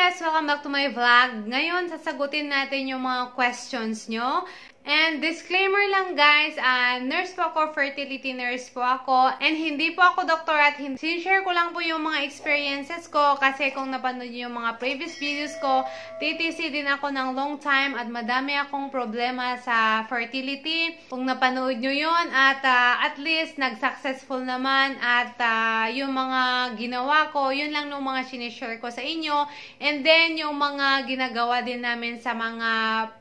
Marites! Welcome back to my vlog. Ngayon, sasagutin natin yung mga questions nyo. And disclaimer lang guys, nurse po ako, fertility nurse po ako. And hindi po ako doktor at sinishare ko lang po yung mga experiences ko. Kasi kung napanood nyo yung mga previous videos ko, TTC din ako ng long time at madami akong problema sa fertility. Kung napanood nyo yun at least nag-successful naman at yung mga ginawa ko, yun lang yung mga sinishare ko sa inyo. And then yung mga ginagawa din namin sa mga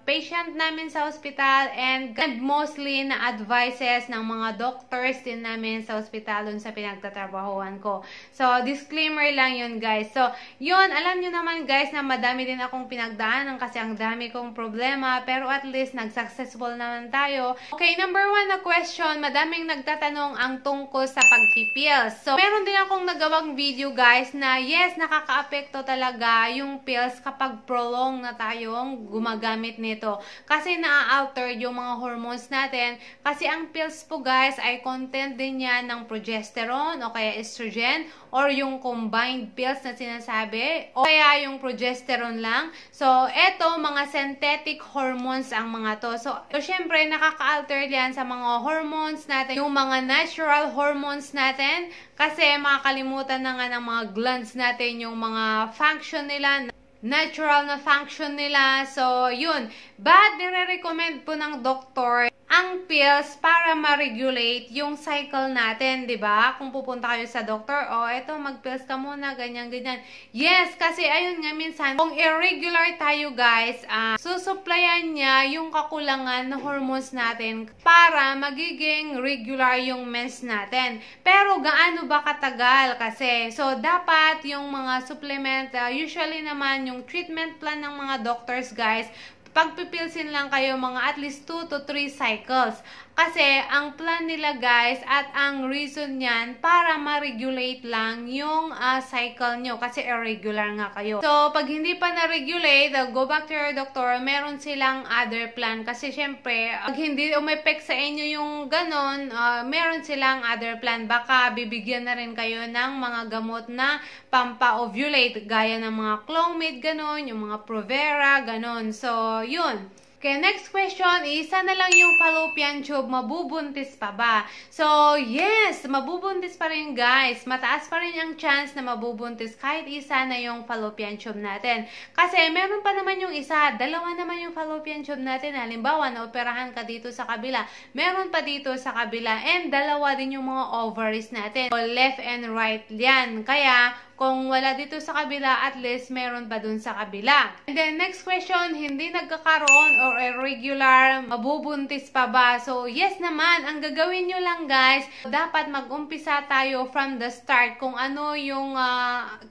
patient namin sa hospital and mostly na advices ng mga doctors din namin sa hospital dun sa pinagtatrabahuan ko. So, disclaimer lang yun guys. So, yun, alam nyo naman guys na madami din akong pinagdaanan kasi ang dami kong problema pero at least nag-successful naman tayo. Okay, number 1 na question, madaming nagtatanong ang tungkol sa pagpipills. So, meron din akong nagawang video guys na yes, nakaka-apekto talaga yung pills kapag prolong na tayong gumagamit nito. Kasi na-alter yung mga hormones natin. Kasi ang pills po guys ay content din yan ng progesterone o kaya estrogen or yung combined pills na sinasabi o kaya yung progesterone lang. So, eto mga synthetic hormones ang mga to. So syempre nakaka-alter yan sa mga hormones natin, yung mga natural hormones natin kasi makakalimutan na nga ng mga glands natin yung mga function nila, natural na function nila. So, yun. But, nire-recommend po ng doktor ang pills para ma-regulate yung cycle natin, di ba? Kung pupunta kayo sa doktor, eto, mag-pills ka muna, ganyan-ganyan. Yes, kasi ayun nga minsan, kung irregular tayo guys, susuplayan niya yung kakulangan ng hormones natin para magiging regular yung mens natin. Pero gaano ba katagal kasi? So, dapat yung mga supplement, usually naman yung treatment plan ng mga doctors guys, pagpipilsin lang kayo mga at least 2 to 3 cycles. Kasi ang plan nila guys at ang reason niyan para ma-regulate lang yung cycle nyo kasi irregular nga kayo. So, pag hindi pa na-regulate, go back to your doctor, meron silang other plan. Kasi syempre, pag hindi umepek sa inyo yung ganon, meron silang other plan. Baka bibigyan na rin kayo ng mga gamot na pampa-ovulate gaya ng mga Clomid, ganon, yung mga Provera, ganon. So, yun. Okay, next question, isa na lang yung fallopian tube, mabubuntis pa ba? So, yes, mabubuntis pa rin guys. Mataas pa rin ang chance na mabubuntis kahit isa na yung fallopian tube natin. Kasi meron pa naman yung isa, dalawa naman yung fallopian tube natin. Halimbawa, naoperahan ka dito sa kabila, meron pa dito sa kabila, and dalawa din yung mga ovaries natin. So, left and right yan. Kaya, kung wala dito sa kabila, at least meron pa dun sa kabila. And then, next question, hindi nagkakaroon or irregular, mabubuntis pa ba? So, yes naman. Ang gagawin nyo lang, guys, dapat mag-umpisa tayo from the start kung ano yung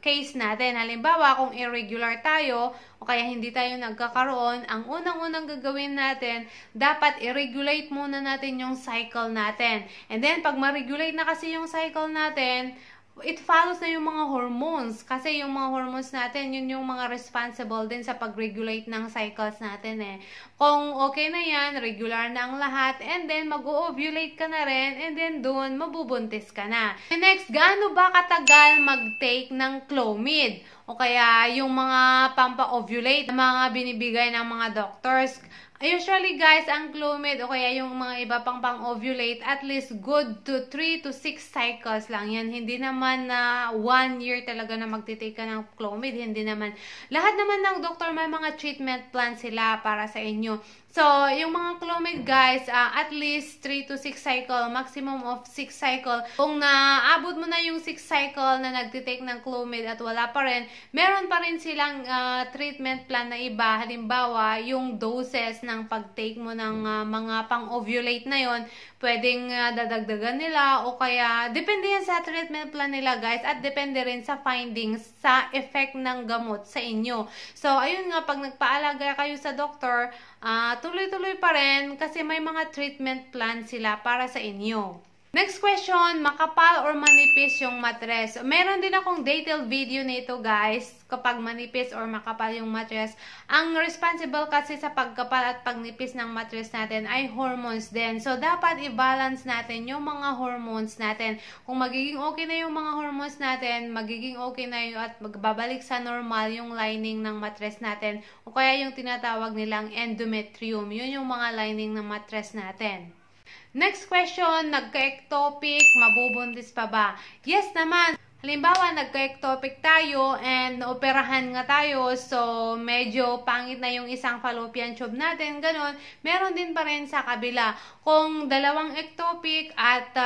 case natin. Halimbawa, kung irregular tayo, o kaya hindi tayo nagkakaroon, ang unang-unang gagawin natin, dapat i-regulate muna natin yung cycle natin. And then, pag ma-regulate na kasi yung cycle natin, it follows na yung mga hormones. Kasi yung mga hormones natin, yun yung mga responsible din sa pag-regulate ng cycles natin eh. Kung okay na yan, regular na ang lahat, and then mag-ovulate ka na rin, and then dun, mabubuntis ka na. And next, gaano ba katagal mag-take ng Clomid? O kaya yung mga pampa-ovulate, mga binibigay ng mga doctors. Usually guys, ang Clomid o kaya yung mga iba pang pang-ovulate, at least good to 3 to 6 cycles lang yan. Hindi naman na 1 year talaga na magtitake ka ng Clomid. Hindi naman. Lahat naman ng doktor may mga treatment plan sila para sa inyo. So, yung mga Clomid guys, at least 3 to 6 cycle, maximum of 6 cycle. Kung naabot mo na yung 6 cycle na nagtitake ng Clomid at wala pa rin, meron pa rin silang treatment plan na iba. Halimbawa, yung doses ng pag-take mo ng mga pang-ovulate na yon, pwedeng dadagdagan nila o kaya, depende yan sa treatment plan nila guys at depende rin sa findings sa effect ng gamot sa inyo. So, ayun nga, pag nagpaalaga kayo sa doktor, tuloy-tuloy pa rin kasi may mga treatment plan sila para sa inyo. Next question, makapal or manipis yung mattress? Meron din akong detailed video nito guys, kapag manipis or makapal yung mattress. Ang responsible kasi sa pagkapal at pagnipis ng mattress natin ay hormones din. So, dapat i-balance natin yung mga hormones natin. Kung magiging okay na yung mga hormones natin, magiging okay na yung at magbabalik sa normal yung lining ng mattress natin. O kaya yung tinatawag nilang endometrium. Yun yung mga lining ng mattress natin. Next question, nagka-ectopic, mabubuntis pa ba? Yes naman. Halimbawa, nagka-ectopic tayo and naoperahan nga tayo, so medyo pangit na yung isang fallopian tube natin, ganun, meron din pa rin sa kabila. Kung dalawang ectopic at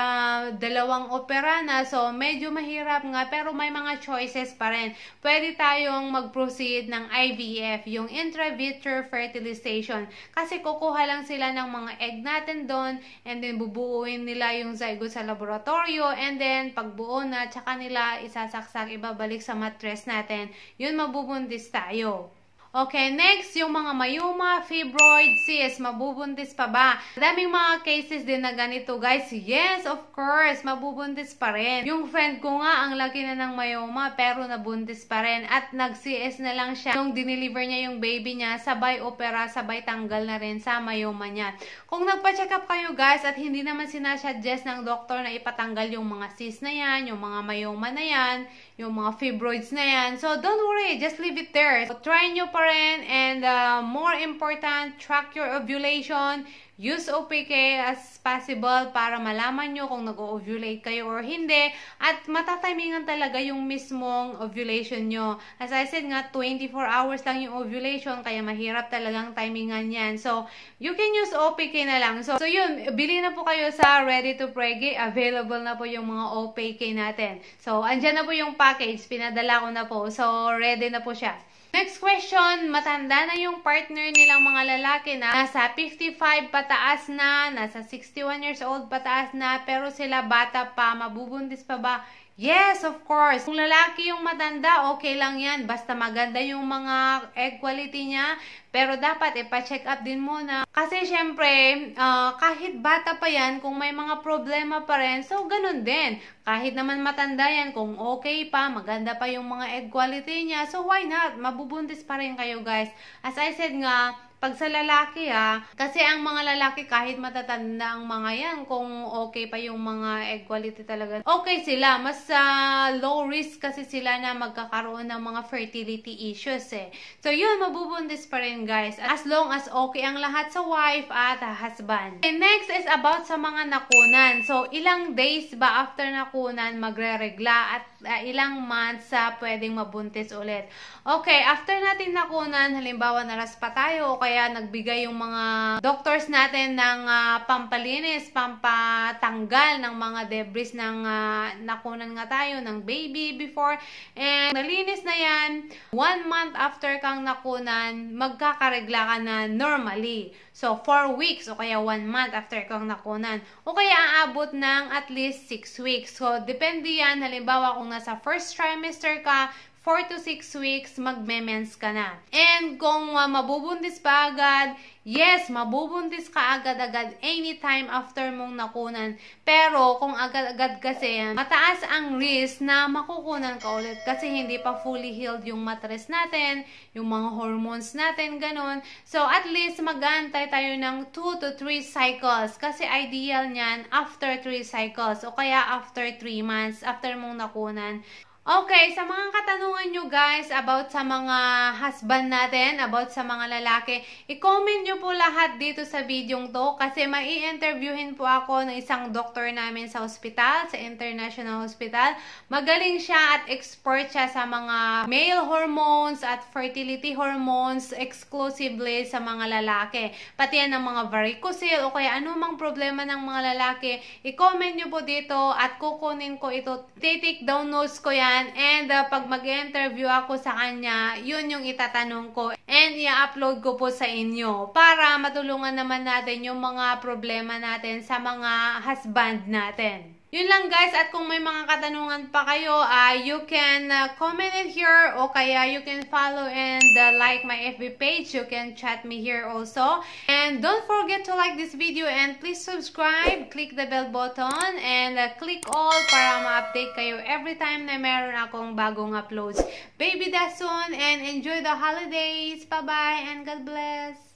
dalawang opera na, so medyo mahirap nga, pero may mga choices pa rin. Pwede tayong mag-proceed ng IVF, yung intravitreal fertilization, kasi kukuha lang sila ng mga egg natin doon, and then bubuuin nila yung zygote sa laboratorio, and then pagbuo na, tsaka nila isasaksak, ibabalik sa mattress natin, yun mabubuntis tayo. Okay, next, yung mga mayoma, fibroid, cyst, mabubuntis pa ba? Daming mga cases din na ganito, guys. Yes, of course, mabubuntis pa rin. Yung friend ko nga, ang laki na ng mayoma, pero nabuntis pa rin. At nag-CS na lang siya. Nung dineliver niya yung baby niya, sabay opera, sabay tanggal na rin sa mayoma niya. Kung nagpa-check up kayo, guys, at hindi naman sinasuggest ng doktor na ipatanggal yung mga cyst na yan, yung mga mayoma na yan, yung mga fibroids na yan. So, don't worry, just leave it there. So, try nyo pa rin, and more important, track your ovulation. Use OPK as possible para malaman nyo kung nag-ovulate kayo or hindi, at matatimingan talaga yung mismong ovulation nyo. As I said nga, 24 hours lang yung ovulation, kaya mahirap talagang timingan yan. So, you can use OPK na lang. So yun, bili na po kayo sa Ready to Preggy. Available na po yung mga OPK natin. So, andyan na po yung package. Pinadala ko na po. So, ready na po siya. Next question, matanda na yung partner nilang mga lalaki na nasa 55 pataas na, nasa 61 years old pataas na, pero sila bata pa, mabubuntis pa ba? Yes, of course. Kung lalaki yung matanda, okay lang yan. Basta maganda yung mga egg quality niya. Pero dapat ipa-check up din muna. Kasi syempre, kahit bata pa yan, kung may mga problema pa rin, so ganun din. Kahit naman matanda yan, kung okay pa, maganda pa yung mga egg quality niya, so why not? Mabubuntis pa rin kayo, guys. As I said nga, pag sa lalaki kasi ang mga lalaki kahit matatanda ang mga yan, kung okay pa yung mga egg quality talaga, okay sila. Mas low risk kasi sila na magkakaroon ng mga fertility issues eh. So yun, mabubuntis pa rin guys. As long as okay ang lahat sa wife at husband. Okay, next is about sa mga nakunan. So ilang days ba after nakunan magre-regla at ilang months pwedeng mabuntis ulit. Okay, after natin nakunan, halimbawa naras pa tayo o kaya nagbigay yung mga doctors natin ng pampalinis, pampatanggal ng mga debris ng nakunan nga tayo ng baby before, and nalinis na yan, 1 month after kang nakunan, magkakaregla ka na normally. So, 4 weeks o kaya 1 month after kang nakunan. O kaya aabot ng at least 6 weeks. So, depende yan. Halimbawa, kung nasa first trimester ka, 4 to 6 weeks, magme-mens ka na. And kung mabubuntis pa agad, yes, mabubuntis ka agad-agad anytime after mong nakunan. Pero kung agad-agad kasi, mataas ang risk na makukunan ka ulit kasi hindi pa fully healed yung mattress natin, yung mga hormones natin, ganun. So, at least mag-aantay tayo ng 2 to 3 cycles kasi ideal niyan after 3 cycles o kaya after 3 months after mong nakunan. Okay, sa mga katanungan nyo guys about sa mga husband natin, about sa mga lalaki, i-comment nyo po lahat dito sa videong to kasi mai-interviewin po ako ng isang doktor namin sa hospital, sa International Hospital. Magaling siya at expert siya sa mga male hormones at fertility hormones exclusively sa mga lalaki. Pati yan ng mga varicocele o kaya anumang problema ng mga lalaki, i-comment nyo po dito at kukunin ko ito. Take down notes ko yan. And pag mag-interview ako sa kanya, yun yung itatanong ko. And i-upload ko po sa inyo para matulungan naman natin yung mga problema natin sa mga husband natin. Yun lang guys, at kung may mga katanungan pa kayo, you can comment it here o kaya you can follow and like my FB page. You can chat me here also. And don't forget to like this video and please subscribe, click the bell button and click all para ma-update kayo every time na meron akong bagong uploads. Baby Dasun and enjoy the holidays. Bye-bye and God bless.